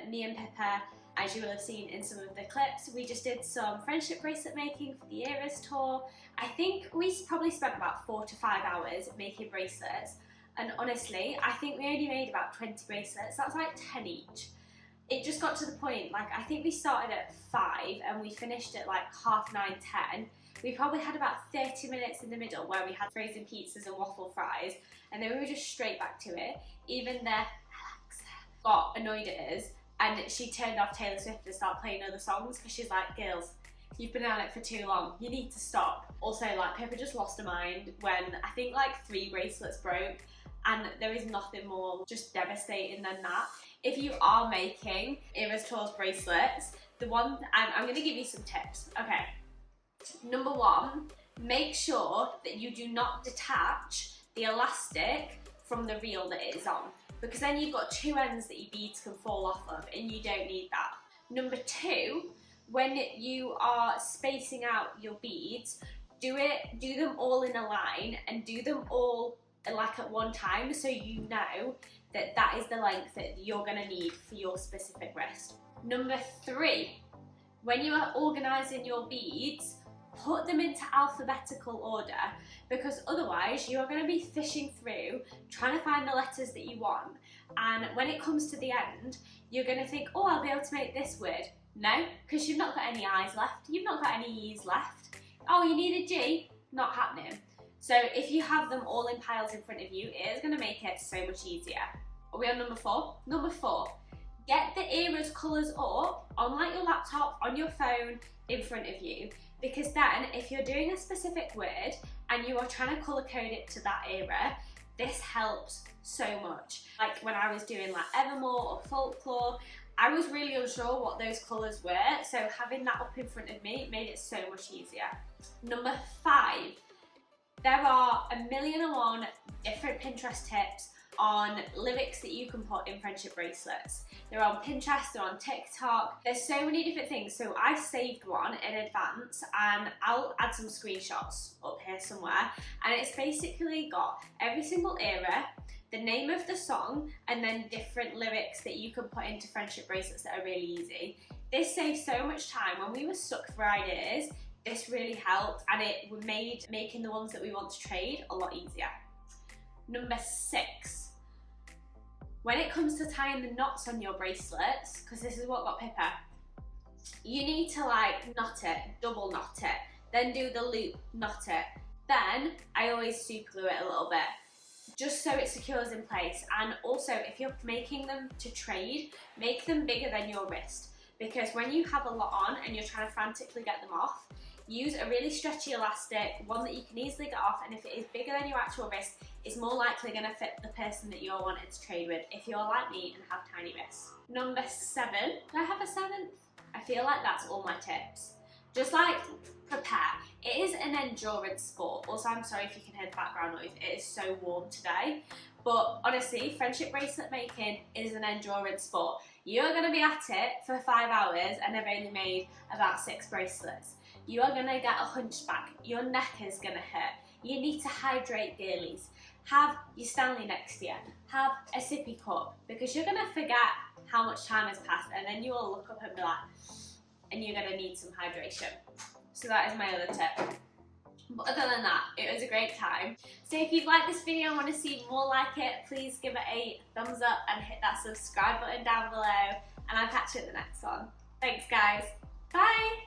Me and Pippa, as you will have seen in some of the clips, we just did some friendship bracelet making for the Eras tour. I think we probably spent about 4 to 5 hours making bracelets, and honestly I think we only made about 20 bracelets. That's like 10 each. It just got to the point, like I think we started at 5 and we finished at like 9:30, 10. We probably had about 30 minutes in the middle where we had frozen pizzas and waffle fries, and then we were just straight back to it. Even the Alexa got annoyed at us and she turned off Taylor Swift and started playing other songs because she's like, girls, you've been on it for too long, you need to stop. Also, like, Pippa just lost her mind when I think like 3 bracelets broke, and there is nothing more just devastating than that. If you are making Eras Tour's bracelets, I'm going to give you some tips. Okay, number 1, make sure that you do not detach the elastic from the reel that it is on, because then you've got 2 ends that your beads can fall off of, and you don't need that. Number 2, when you are spacing out your beads, do them all in a line and do them all like at one time, so you know that that is the length that you're going to need for your specific wrist. Number 3, when you are organising your beads, put them into alphabetical order, because otherwise you're going to be fishing through trying to find the letters that you want, and when it comes to the end you're going to think, oh, I'll be able to make this word. No, because you've not got any I's left, you've not got any E's left. Oh, you need a G? Not happening. So if you have them all in piles in front of you, it is going to make it so much easier. Are we on number 4? Number 4, get the Eras colours up on like your laptop, on your phone, in front of you, because then if you're doing a specific word and you are trying to colour code it to that era, this helps so much. Like when I was doing like Evermore or Folklore, I was really unsure what those colours were, so having that up in front of me made it so much easier. Number 5, there are 1,000,001 different Pinterest tips on lyrics that you can put in friendship bracelets. They're on Pinterest, they're on TikTok, there's so many different things. So I saved one in advance and I'll add some screenshots up here somewhere, and it's basically got every single era, the name of the song, and then different lyrics that you can put into friendship bracelets that are really easy. This saves so much time. When we were stuck for ideas, this really helped, and it made making the ones that we want to trade a lot easier. Number 6, when it comes to tying the knots on your bracelets, because this is what got Pippa, you need to like knot it, double knot it, then do the loop, knot it. Then I always super glue it a little bit, just so it secures in place. And also, if you're making them to trade, make them bigger than your wrist, because when you have a lot on and you're trying to frantically get them off, use a really stretchy elastic, one that you can easily get off, and if it is bigger than your actual wrist, it's more likely going to fit the person that you're wanting to trade with, if you're like me and have tiny wrists. Number 7, do I have a 7th? I feel like that's all my tips. Just like prepare. It is an endurance sport. Also, I'm sorry if you can hear the background noise, it is so warm today. But honestly, friendship bracelet making is an endurance sport. You're going to be at it for 5 hours and have only made about 6 bracelets. You are going to get a hunchback, your neck is going to hurt, you need to hydrate girlies, have your Stanley next to you, have a sippy cup, because you're going to forget how much time has passed, and then you will look up and be like, and you're going to need some hydration. So that is my other tip. But other than that, it was a great time. So if you've liked this video and want to see more like it, please give it a thumbs up and hit that subscribe button down below, and I'll catch you at the next one. Thanks guys, bye!